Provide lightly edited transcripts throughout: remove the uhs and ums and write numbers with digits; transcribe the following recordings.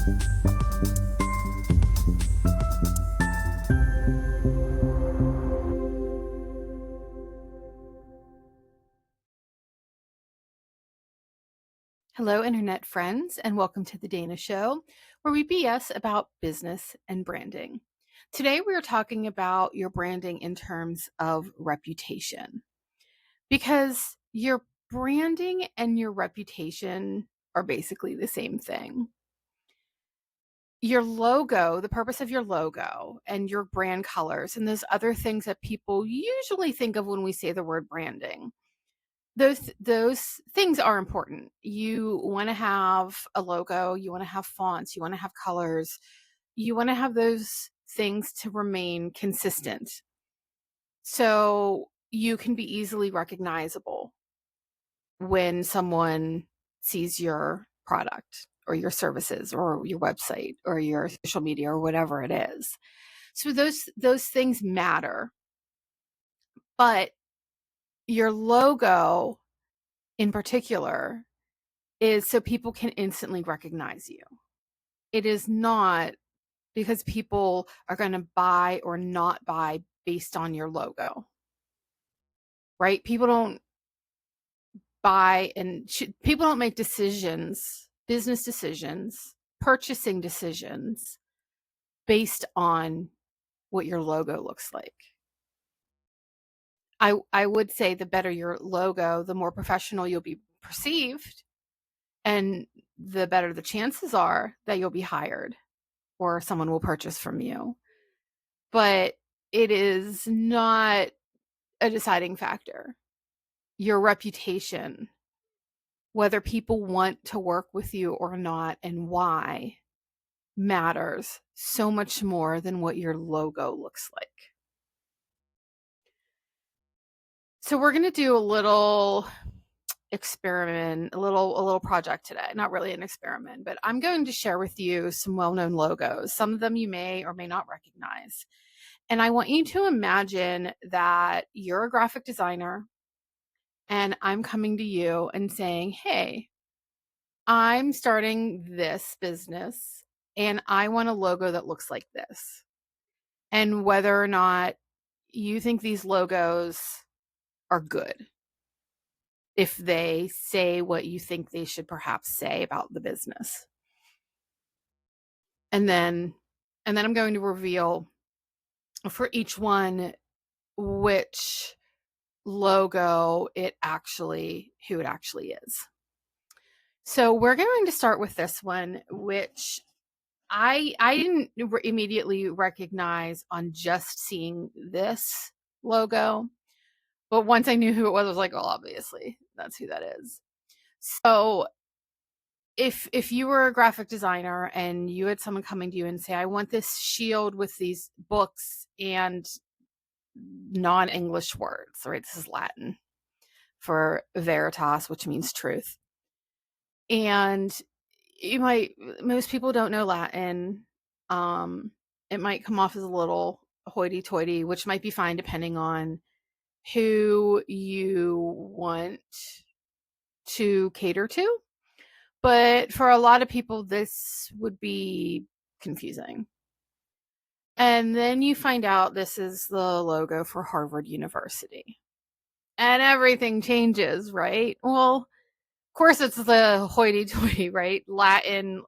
Hello, Internet friends, and welcome to The Dana Show, where we BS about business and branding. Today, we are talking about your branding in terms of reputation, because your branding and your reputation are basically the same thing. Your logo, the purpose of your logo, and your brand colors, and those other things that people usually think of when we say the word branding. Those things are important. You want to have a logo, you want to have fonts, you want to have colors, you want to have those things to remain consistent. So you can be easily recognizable when someone sees your product or your services or your website or your social media or whatever it is. So those things matter. But your logo in particular is so people can instantly recognize you. It is not because people are going to buy or not buy based on your logo, right? People don't buy and people don't make decisions, business decisions, purchasing decisions based on what your logo looks like. I would say the better your logo, the more professional you'll be perceived, and the better the chances are that you'll be hired or someone will purchase from you. But it is not a deciding factor. Your reputation, whether people want to work with you or not and why, matters so much more than what your logo looks like. So we're going to do a little experiment, a little project today. Not really an experiment, but I'm going to share with you some well-known logos. Some of them you may or may not recognize. And I want you to imagine that you're a graphic designer and I'm coming to you and saying, "Hey, I'm starting this business and I want a logo that looks like this." And whether or not you think these logos are good, if they say what you think they should perhaps say about the business. And then I'm going to reveal for each one which logo who it actually is. So we're going to start with this one, which I didn't immediately recognize on just seeing this logo, but once I knew who it was, I was like, "Oh, obviously, that's who that is." So if you were a graphic designer and you had someone coming to you and say, "I want this shield with these books and non-English words," right? This is Latin for veritas, which means truth. And most people don't know Latin. It might come off as a little hoity-toity, which might be fine depending on who you want to cater to. But for a lot of people, this would be confusing. And then you find out this is the logo for Harvard University. And everything changes, right? Well, of course, it's the hoity-toity, right? Latin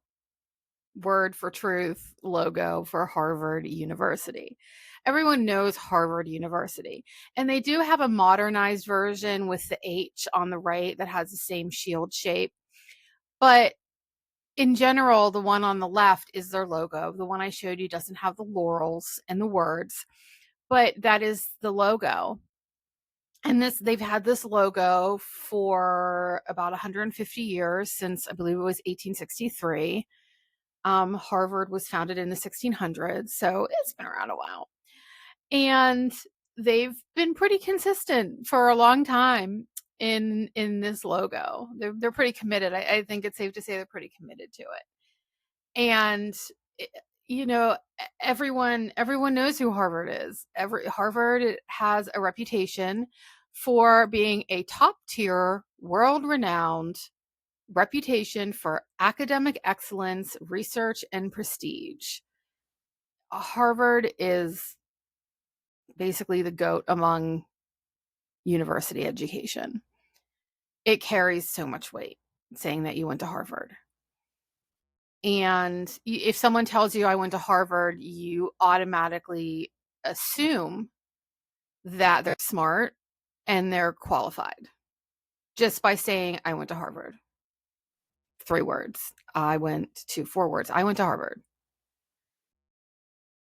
word for truth logo for Harvard University. Everyone knows Harvard University. And they do have a modernized version with the H on the right that has the same shield shape. But in general, the one on the left is their logo. The one I showed you doesn't have the laurels and the words, but that is the logo. And they've had this logo for about 150 years, since I believe it was 1863. Harvard was founded in the 1600s, so it's been around a while. And they've been pretty consistent for a long time in this logo. They're pretty committed. I think it's safe to say they're pretty committed to it. And you know, everyone knows who Harvard is. Harvard has a reputation for being a top tier, world renowned reputation for academic excellence, research, and prestige. Harvard is basically the GOAT among university education. It carries so much weight saying that you went to Harvard. And if someone tells you I went to Harvard, you automatically assume that they're smart and they're qualified just by saying I went to Harvard. 3 words. I went to 4 words. I went to Harvard.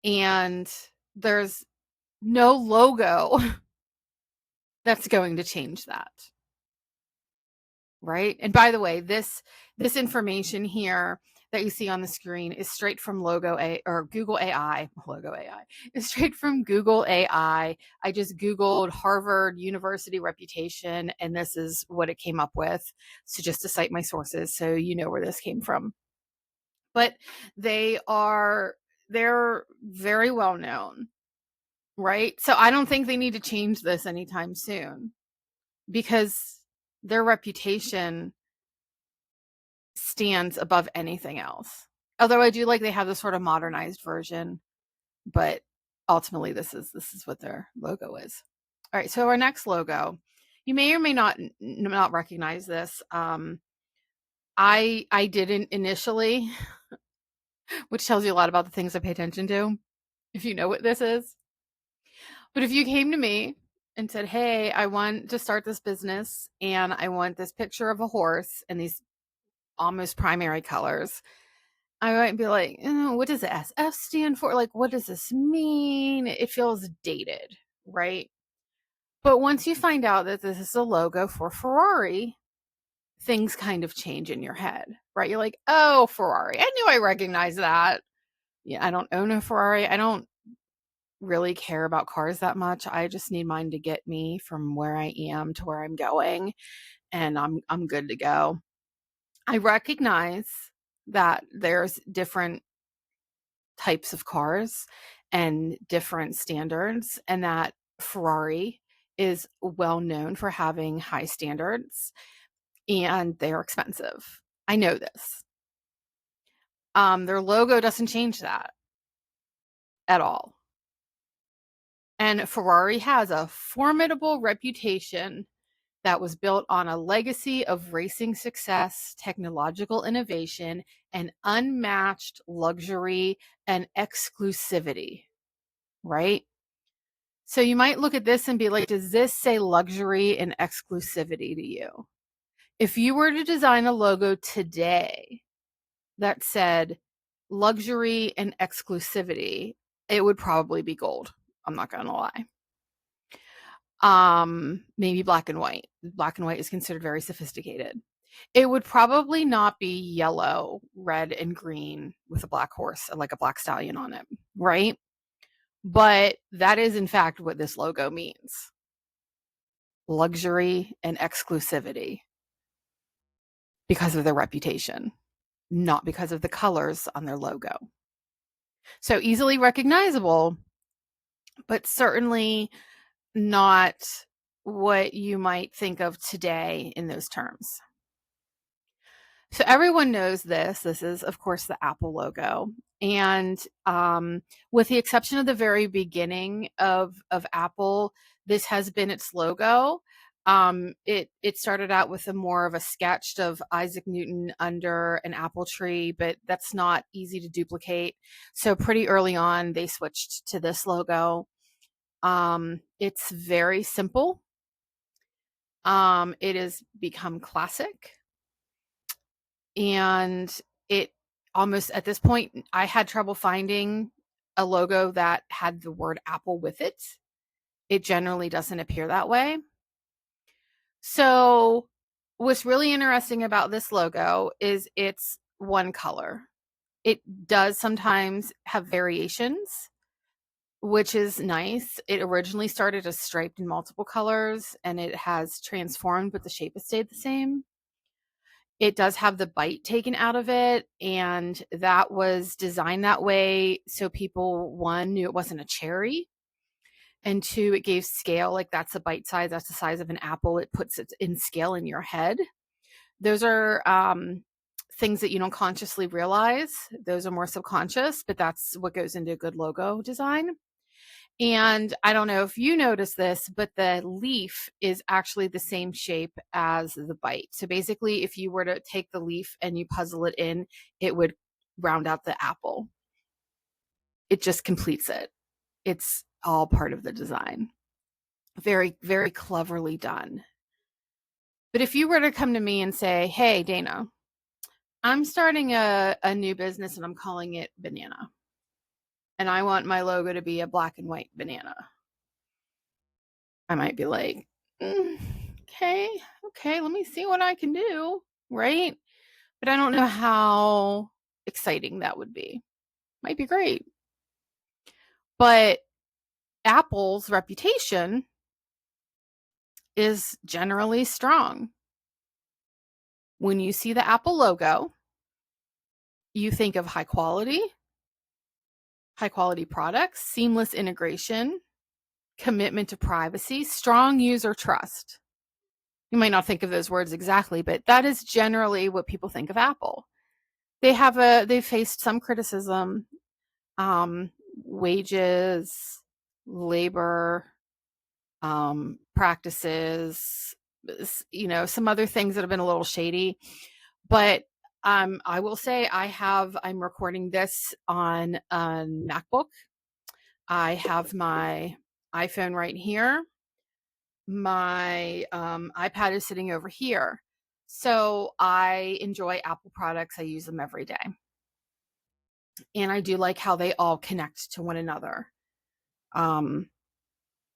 And there's no logo that's going to change that. Right? And by the way, this information here that you see on the screen is straight from Google AI. Logo AI is straight from Google AI. I just Googled Harvard University reputation, and this is what it came up with. So just to cite my sources, so you know where this came from. But they're very well known, right? So I don't think they need to change this anytime soon because their reputation stands above anything else. Although I do like they have the sort of modernized version, but ultimately this is what their logo is. All right, so our next logo, you may or may not recognize this. I didn't initially, which tells you a lot about the things I pay attention to, if you know what this is. But if you came to me and said, "Hey, I want to start this business and I want this picture of a horse and these almost primary colors," I might be like, what does the SF stand for? Like, what does this mean? It feels dated, right? But once you find out that this is a logo for Ferrari, things kind of change in your head, right? You're like, oh, Ferrari. I knew I recognized that. Yeah, I don't own a Ferrari. I don't really care about cars that much. I just need mine to get me from where I am to where I'm going, and I'm good to go. I recognize that there's different types of cars and different standards, and that Ferrari is well known for having high standards and they're expensive. I know this. Their logo doesn't change that at all. And Ferrari has a formidable reputation that was built on a legacy of racing success, technological innovation, and unmatched luxury and exclusivity, right? So you might look at this and be like, does this say luxury and exclusivity to you? If you were to design a logo today that said luxury and exclusivity, it would probably be gold. I'm not going to lie. Maybe black and white. Black and white is considered very sophisticated. It would probably not be yellow, red, and green with a black horse, like a black stallion on it, right? But that is, in fact, what this logo means. Luxury and exclusivity because of their reputation, not because of the colors on their logo. So easily recognizable, but certainly not what you might think of today in those terms. So everyone knows this. This is, of course, the Apple logo. And with the exception of the very beginning of Apple, this has been its logo. It started out with more of a sketch of Isaac Newton under an apple tree, but that's not easy to duplicate. So pretty early on, they switched to this logo. It's very simple. It has become classic. And it almost, at this point, I had trouble finding a logo that had the word Apple with it. It generally doesn't appear that way. So what's really interesting about this logo is it's one color. It does sometimes have variations, which is nice. It originally started as striped in multiple colors, and it has transformed, but the shape has stayed the same. It does have the bite taken out of it, and that was designed that way so people, one, knew it wasn't a cherry, and two, it gave scale. Like, that's a bite size, that's the size of an apple. It puts it in scale in your head. Those are things that you don't consciously realize. Those are more subconscious, but that's what goes into a good logo design. And I don't know if you notice this, but the leaf is actually the same shape as the bite. So basically, if you were to take the leaf and you puzzle it in, it would round out the apple. It just completes it. It's all part of the design. Very, very cleverly done. But if you were to come to me and say, hey, Dana, I'm starting a new business and I'm calling it Banana. And I want my logo to be a black and white banana. I might be like, okay, let me see what I can do. Right. But I don't know how exciting that would be. Might be great. But Apple's reputation is generally strong. When you see the Apple logo, you think of high quality products, seamless integration, commitment to privacy, strong user trust. You might not think of those words exactly, but that is generally what people think of Apple. They've faced some criticism, wages, labor, practices, some other things that have been a little shady. But I will say I'm recording this on a MacBook. I have my iPhone right here. My iPad is sitting over here. So I enjoy Apple products. I use them every day. And I do like how they all connect to one another. And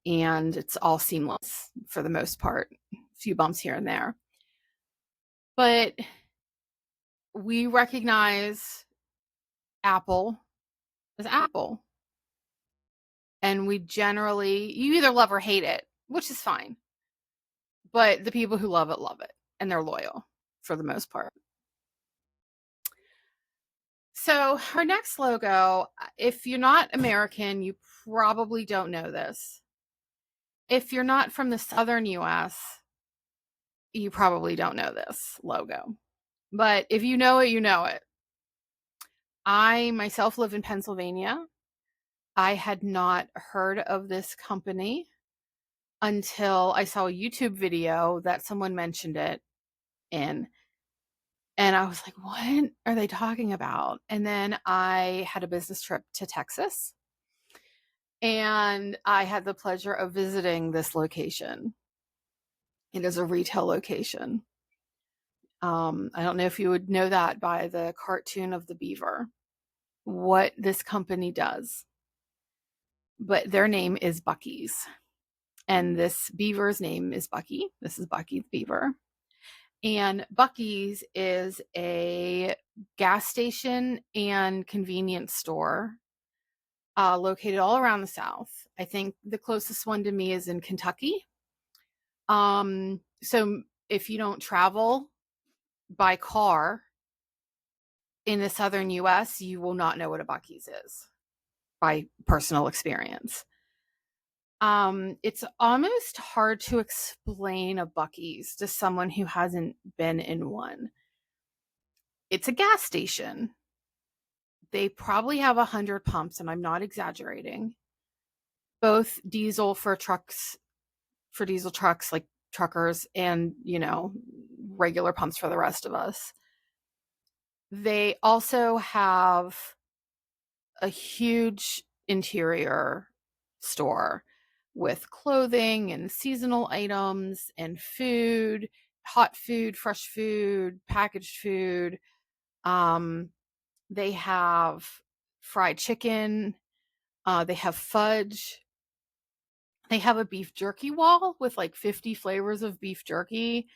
it's all seamless for the most part. A few bumps here and there. But we recognize Apple as Apple. And we generally, you either love or hate it, which is fine. But the people who love it. And they're loyal for the most part. So our next logo, if you're not American, you probably don't know this. If you're not from the southern US, you probably don't know this logo. But if you know it, you know it. I myself live in Pennsylvania. I had not heard of this company until I saw a YouTube video that someone mentioned it in. And I was like, what are they talking about? And then I had a business trip to Texas. And I had the pleasure of visiting this location. It is a retail location. I don't know if you would know that by the cartoon of the beaver, what this company does. But their name is Buc-ee's. And this beaver's name is Bucky. This is Bucky the beaver. And Buc-ee's is a gas station and convenience store located all around the South. I think the closest one to me is in Kentucky. So if you don't travel by car in the southern US, you will not know what a Buc-ee's is by personal experience. It's almost hard to explain a Buc-ee's to someone who hasn't been in one. It's a gas station. They probably have 100 pumps, and I'm not exaggerating. Both diesel for trucks, for diesel trucks, like truckers, and, regular pumps for the rest of us. They also have a huge interior store with clothing and seasonal items and food, hot food, fresh food, packaged food. They have fried chicken. They have fudge. They have a beef jerky wall with like 50 flavors of beef jerky.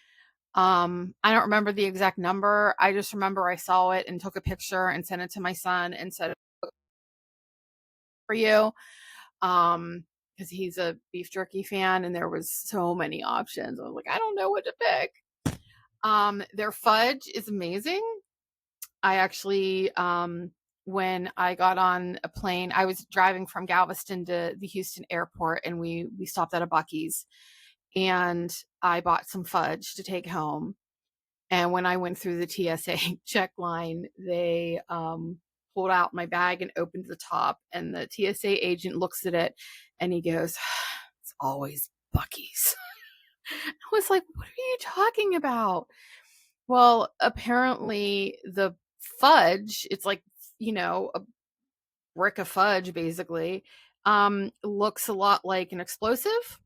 I don't remember the exact number. I just remember I saw it and took a picture and sent it to my son and said, for you. Because he's a beef jerky fan and there was so many options. I was like, I don't know what to pick. Their fudge is amazing. I actually, when I got on a plane, I was driving from Galveston to the Houston airport, and we stopped at a Buc-ee's, and I bought some fudge to take home. And when I went through the TSA check line, they pulled out my bag and opened the top, and the TSA agent looks at it and he goes, "It's always Buc-ee's." I was like, "What are you talking about?" Well, apparently the fudge, it's like, a brick of fudge basically, looks a lot like an explosive,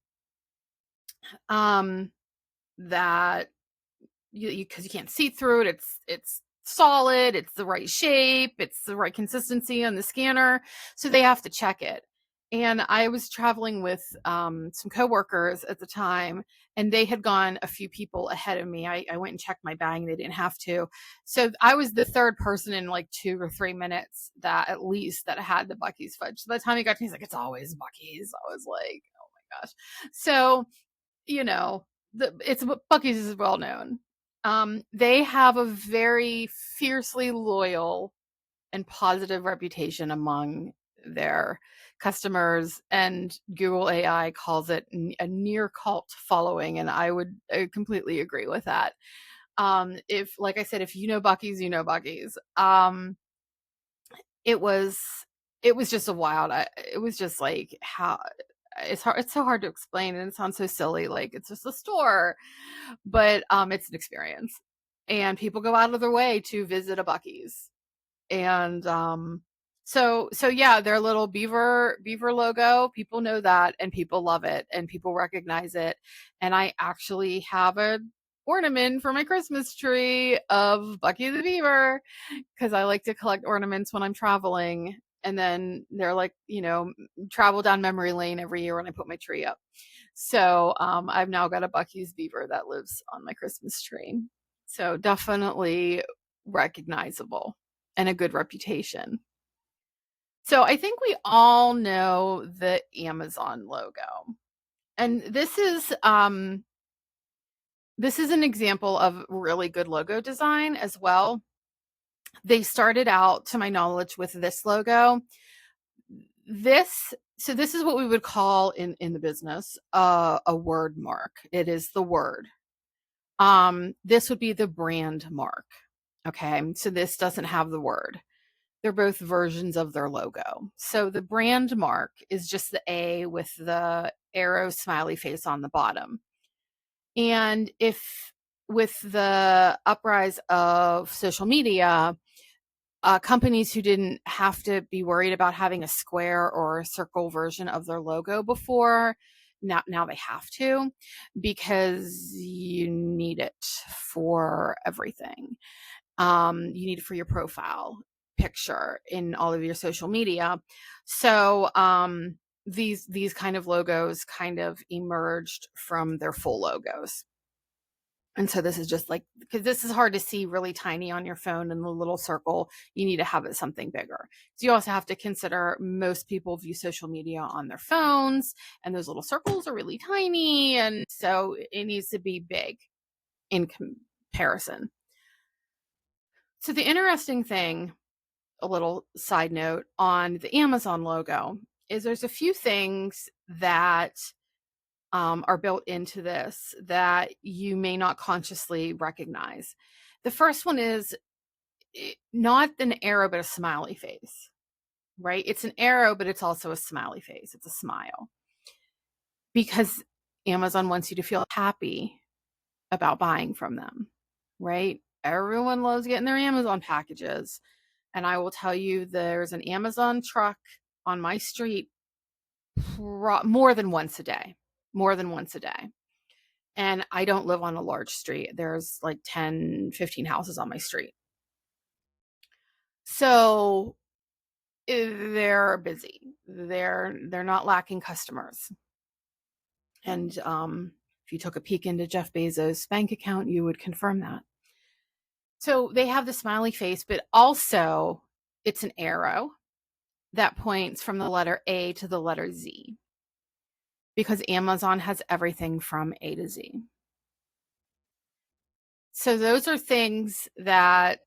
um, that because you can't see through it. It's solid, it's the right shape, it's the right consistency on the scanner, so they have to check it. And I was traveling with some coworkers at the time, and they had gone a few people ahead of me. I went and checked my bag, and they didn't have to. So I was the third person in like 2 or 3 minutes that at least that had the Buc-ee's fudge. So by the time he got to me, he's like, "It's always Buc-ee's." I was like, "Oh my gosh." So you know, it's Buc-ee's is well known. They have a very fiercely loyal and positive reputation among their customers, and Google AI calls it a near cult following, and I would completely agree with that. If, like I said, if you know Buc-ee's, you know Buc-ee's. It was it was just a wild. It was just like how it's hard. It's so hard to explain, and it sounds so silly. Like it's just a store, but it's an experience, and people go out of their way to visit a Buc-ee's. And so yeah, their little beaver logo, people know that, and people love it, and people recognize it. And I actually have a ornament for my Christmas tree of Bucky the Beaver, because I like to collect ornaments when I'm traveling. And then they're like, travel down memory lane every year when I put my tree up. So I've now got a Bucky's beaver that lives on my Christmas tree. So definitely recognizable and a good reputation. So I think we all know the Amazon logo. And this is an example of really good logo design as well. They started out, to my knowledge, with this logo. This is what we would call in the business a word mark. It is the word. This would be the brand mark. Okay, so this doesn't have the word. They're both versions of their logo. So the brand mark is just the A with the arrow smiley face on the bottom. And if with the uprise of social media, companies who didn't have to be worried about having a square or a circle version of their logo before, now they have to, because you need it for everything. You need it for your profile picture in all of your social media. So these kind of logos kind of emerged from their full logos. And so this is just like, because this is hard to see really tiny on your phone in the little circle, you need to have it something bigger. So you also have to consider most people view social media on their phones, and those little circles are really tiny. And so it needs to be big in comparison. So the interesting thing, a little side note on the Amazon logo, is there's a few things that are built into this that you may not consciously recognize. The first one is not an arrow, but a smiley face, right? It's an arrow, but it's also a smiley face. It's a smile, because Amazon wants you to feel happy about buying from them, right? Everyone loves getting their Amazon packages. And I will tell you, there's an Amazon truck on my street more than once a day, more than once a day. And I don't live on a large street. There's like 10, 15 houses on my street. So they're busy. They're not lacking customers. And if you took a peek into Jeff Bezos' bank account, you would confirm that. So they have the smiley face, but also it's an arrow that points from the letter A to the letter Z, because Amazon has everything from A to Z. So those are things that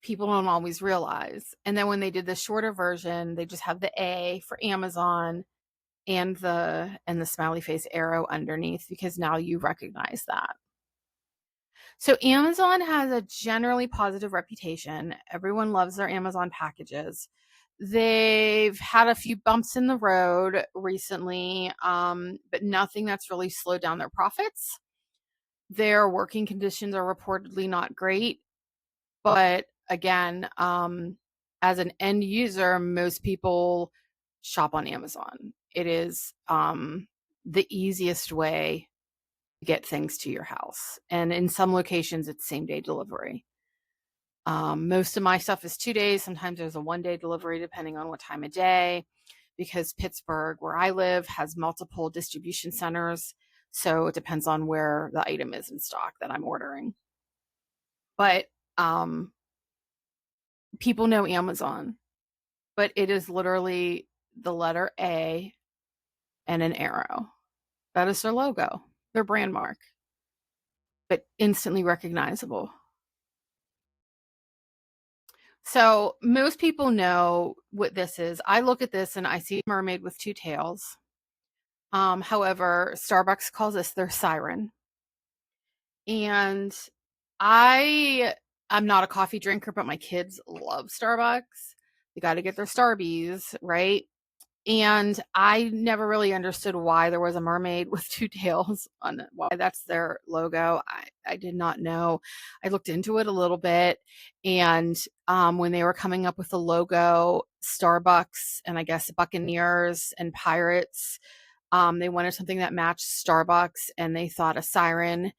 people don't always realize. And then when they did the shorter version, they just have the A for Amazon and the smiley face arrow underneath, because now you recognize that. So Amazon has a generally positive reputation. Everyone loves their Amazon packages. They've had a few bumps in the road recently, but nothing that's really slowed down their profits. Their working conditions are reportedly not great, but again, as an end user, most people shop on Amazon. It is the easiest way to get things to your house. And in some locations, it's same day delivery. Most of my stuff is 2 days. Sometimes there's a 1 day delivery, depending on what time of day, because Pittsburgh, where I live, has multiple distribution centers. So it depends on where the item is in stock that I'm ordering. But um, people know Amazon, but it is literally the letter A and an arrow. That is their logo, their brand mark, but instantly recognizable. So most people know what this is. I look at this and I see a mermaid with two tails. However, Starbucks calls this their siren. And I'm not a coffee drinker, but my kids love Starbucks. They got to get their Starbies, right? And I never really understood why there was a mermaid with two tails on it, why that's their logo. I did not know. I looked into it a little bit, and when they were coming up with the logo, Starbucks and I guess Buccaneers and Pirates, they wanted something that matched Starbucks, and they thought a siren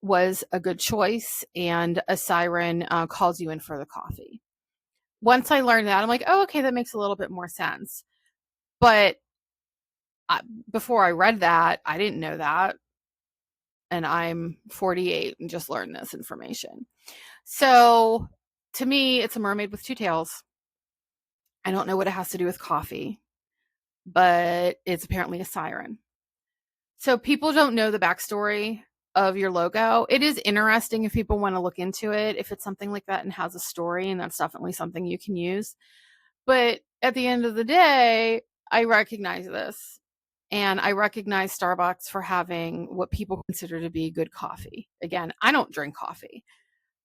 was a good choice, and a siren calls you in for the coffee. Once I learned that, I'm like, oh, okay, that makes a little bit more sense. But before I read that, I didn't know that. And I'm 48 and just learned this information. So to me, it's a mermaid with two tails. I don't know what it has to do with coffee, but it's apparently a siren. So people don't know the backstory of your logo. It is interesting if people want to look into it, if it's something like that and has a story, and that's definitely something you can use. But at the end of the day, I recognize this. And I recognize Starbucks for having what people consider to be good coffee. Again, I don't drink coffee,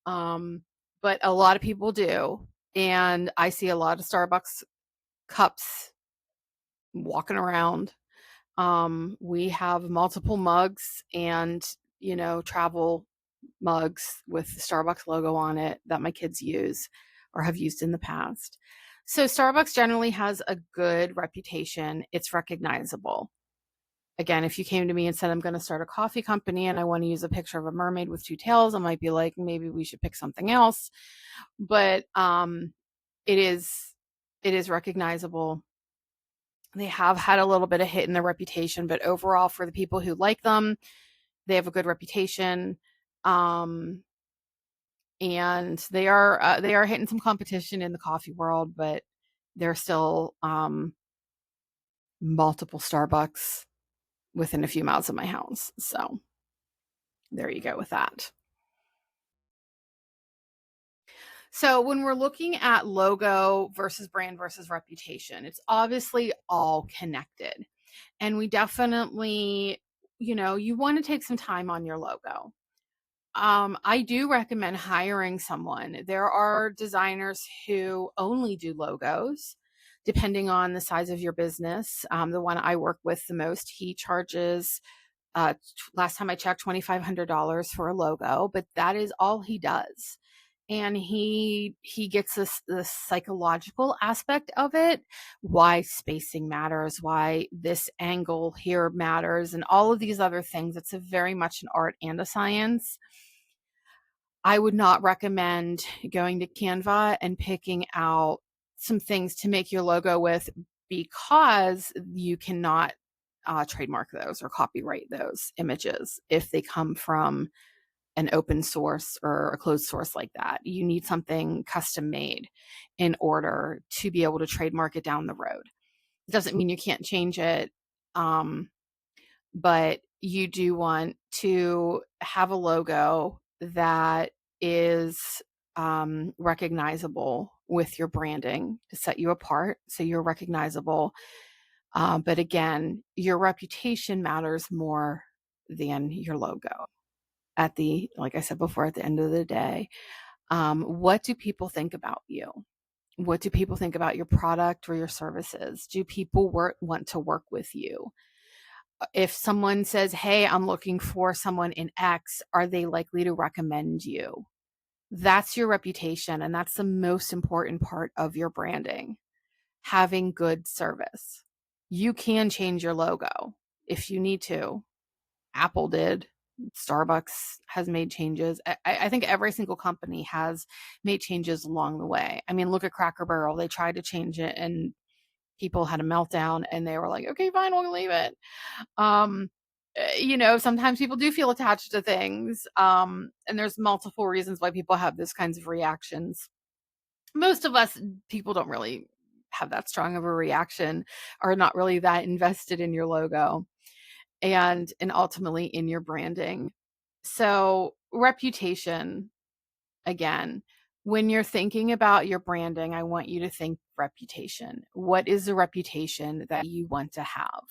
but a lot of people do. And I see a lot of Starbucks cups walking around. We have multiple mugs and, travel mugs with the Starbucks logo on it that my kids use or have used in the past. So Starbucks generally has a good reputation. It's recognizable. Again, if you came to me and said, I'm going to start a coffee company and I want to use a picture of a mermaid with two tails, I might be like, maybe we should pick something else. But it is recognizable. They have had a little bit of hit in their reputation, but overall, for the people who like them, they have a good reputation. Um, and they are hitting some competition in the coffee world, but there's still multiple Starbucks within a few miles of my house. So there you go with that. So when we're looking at logo versus brand versus reputation, it's obviously all connected. And we definitely, you want to take some time on your logo. I do recommend hiring someone. There are designers who only do logos, depending on the size of your business. The one I work with the most, he charges, last time I checked, $2,500 for a logo, but that is all he does. And he gets this psychological aspect of it, why spacing matters, why this angle here matters, and all of these other things. It's a very much an art and a science. I would not recommend going to Canva and picking out some things to make your logo with, because you cannot trademark those or copyright those images if they come from an open source or a closed source like that. You need something custom made in order to be able to trademark it down the road. It doesn't mean you can't change it, but you do want to have a logo that is recognizable with your branding to set you apart so you're recognizable. But again, your reputation matters more than your logo. like I said before, at the end of the day, what do people think about you? What do people think about your product or your services? Do people want to work with you? If someone says, hey, I'm looking for someone in X, are they likely to recommend you? That's your reputation. And that's the most important part of your branding, having good service. You can change your logo if you need to. Apple did. Starbucks has made changes. I think every single company has made changes along the way. I mean, look at Cracker Barrel. They tried to change it and people had a meltdown and they were like, okay, fine, we'll leave it. Sometimes people do feel attached to things. And there's multiple reasons why people have those kinds of reactions. Most of us people don't really have that strong of a reaction, are not really that invested in your logo and ultimately in your branding. So reputation, again, when you're thinking about your branding, I want you to think reputation. What is the reputation that you want to have?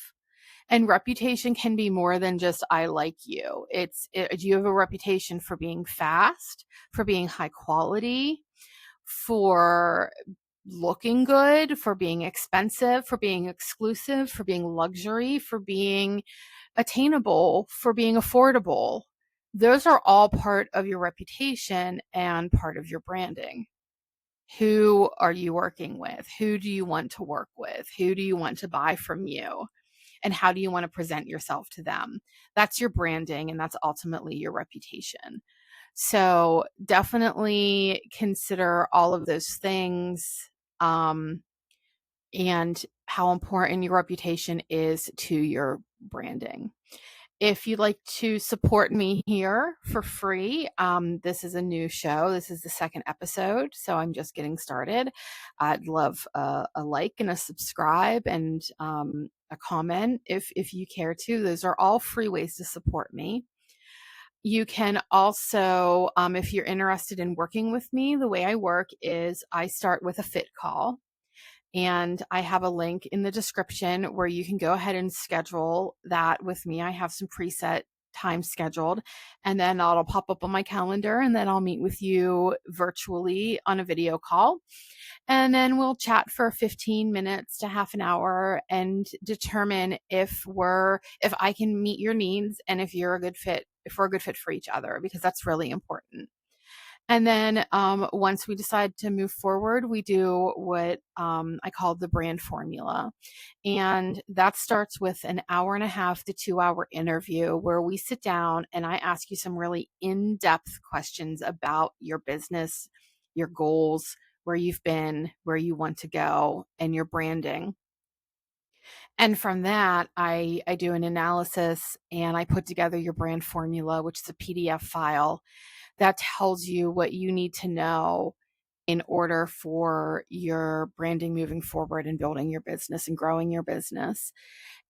And reputation can be more than just I like you. Do you have a reputation for being fast, for being high quality, for looking good, for being expensive, for being exclusive, for being luxury, for being attainable, for being affordable? Those are all part of your reputation and part of your branding. Who are you working with? Who do you want to work with? Who do you want to buy from you? And how do you want to present yourself to them? That's your branding, and that's ultimately your reputation. So definitely consider all of those things, and how important your reputation is to your branding. If you'd like to support me here for free, this is a new show. This is the second episode, so I'm just getting started. I'd love a like and a subscribe and a comment if you care to. Those are all free ways to support me. You can also, if you're interested in working with me, the way I work is I start with a fit call. And I have a link in the description where you can go ahead and schedule that with me. I have some preset time scheduled, and then it'll pop up on my calendar, and then I'll meet with you virtually on a video call. And then we'll chat for 15 minutes to half an hour and determine if I can meet your needs and if we're a good fit for each other, because that's really important. And then once we decide to move forward, we do what I call the brand formula. And that starts with an 1.5 to 2 hour interview where we sit down and I ask you some really in-depth questions about your business, your goals, where you've been, where you want to go, and your branding. And from that, I do an analysis and I put together your brand formula, which is a PDF file that tells you what you need to know in order for your branding moving forward and building your business and growing your business.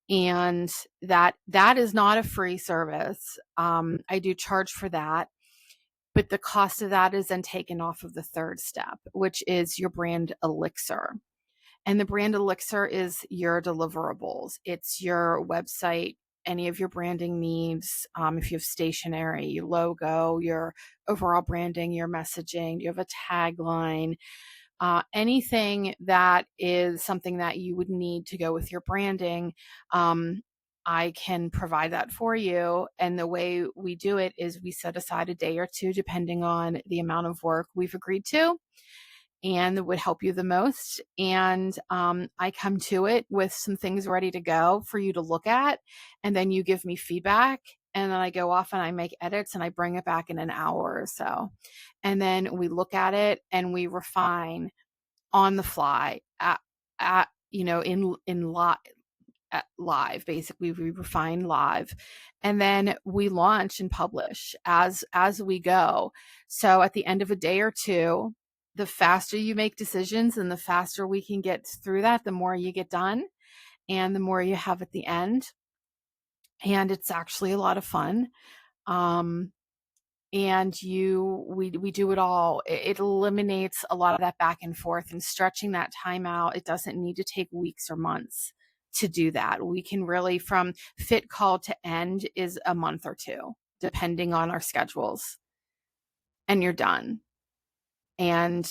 And that is not a free service. I do charge for that, but the cost of that is then taken off of the third step, which is your brand elixir. And the brand elixir is your deliverables. It's your website, any of your branding needs. If you have stationery, your logo, your overall branding, your messaging, you have a tagline, anything that is something that you would need to go with your branding. I can provide that for you. And the way we do it is we set aside a day or two, depending on the amount of work we've agreed to and that would help you the most. And I come to it with some things ready to go for you to look at. And then you give me feedback. And then I go off and I make edits and I bring it back in an hour or so. And then we look at it and we refine on the fly live. Basically, we refine live, and then we launch and publish as we go. So at the end of a day or two, the faster you make decisions and the faster we can get through that, the more you get done and the more you have at the end. And it's actually a lot of fun. And we do it all. It eliminates a lot of that back and forth and stretching that time out. It doesn't need to take weeks or months to do that. We can really, from fit call to end, is a month or two. depending on our schedules, and you're done. And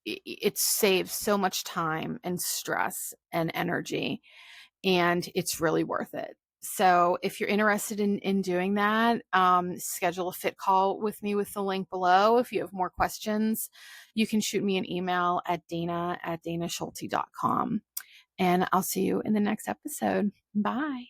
it saves so much time and stress and energy, and it's really worth it. So if you're interested in doing that, schedule a fit call with me with the link below. If you have more questions, you can shoot me an email at dana@danaschulte.com. And I'll see you in the next episode. Bye.